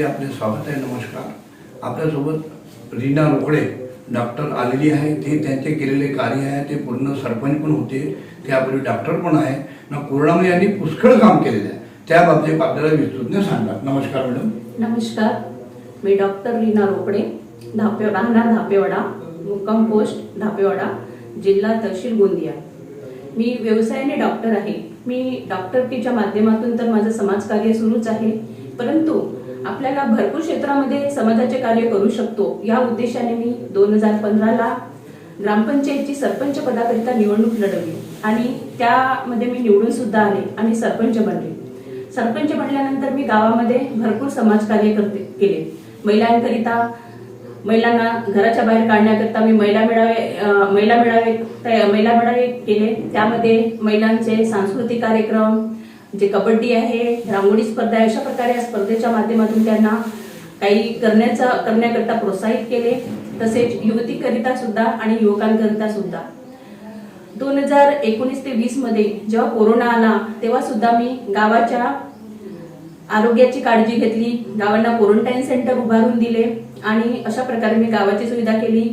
कार्यक्रमामध्ये आपले स्वागत आहे. नमस्कार. आपल्यासोबत रीना रोकडे डॉक्टर आलेली आहे. ते त्यांचे केलेले कार्य आहे. ते पूर्ण सरपंच पण होते, त्यापूर्वी डॉक्टर पण आहे ना. कोरोनामध्ये यांनी पुष्कळ काम केलेलं आहे. त्याबाबतीत आपल्याला विस्तृतने सांगा. नमस्कार मॅडम. नमस्कार. मी डॉक्टर रीना रोकडे, राहणार धापेवाडा, मुक्काम पोस्ट धापेवाडा, जिल्हा तहसील गोंदिया. मी व्यवसायाने डॉक्टर आहे. मी डॉक्टरकीच्या माध्यमातून तर माझं समाजकार्य सुरूच आहे, परंतु आपल्याला भरपूर क्षेत्रामध्ये समाजाचे कार्य करू शकतो या उद्देशाने मी 2015ला ग्रामपंचायतची सरपंच पदाकरिता निवडणूक लढवली आणि त्यामध्ये मी निवडून सुद्धा आले आणि सरपंच बनले. सरपंच बनल्यानंतर मी गावामध्ये भरपूर समाजकार्य केले. महिलांना घराच्या बाहेर काढण्याकरता मी महिला मेळावे केले. त्यामध्ये महिलांचे सांस्कृतिक कार्यक्रम, जे कबड्डी आहे, रांगोळी स्पर्धा आहे, अशा प्रकारे या स्पर्धेच्या माध्यमातून त्यांना काही करण्याकरता प्रोत्साहित केले. तसेच युवतीकरिता सुद्धा आणि युवकांकरिता सुद्धा 2019 ते 20 मध्ये जेव्हा कोरोना आला तेव्हा सुद्धा मी गावाच्या आरोग्याची काळजी घेतली. गावांना क्वारंटाईन सेंटर उभारून दिले आणि अशा प्रकारे मी गावाची सुविधा केली.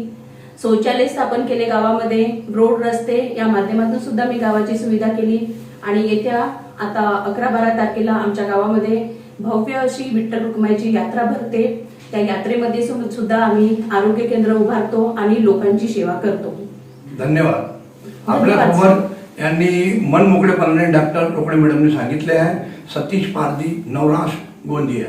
शौचालय स्थापन केले गावामध्ये, रोड रस्ते या माध्यमातून सुद्धा मी गावाची सुविधा केली. आणि येत्या आता 11-12 तारखेला आमच्या गावामध्ये भव्य अशी विठ्ठल रुक्माईची यात्रा भरते. त्या यात्रेमध्ये सुद्धा आम्ही आरोग्य केंद्र उभारतो आणि लोकांची सेवा करतो. धन्यवाद. आपल्यासोबत यांनी मन मोकळेपणाने डॉक्टर रोकडे मॅडमने सांगितले आहे. सतीश पारधी, नवराष्ट्र, गोंदिया.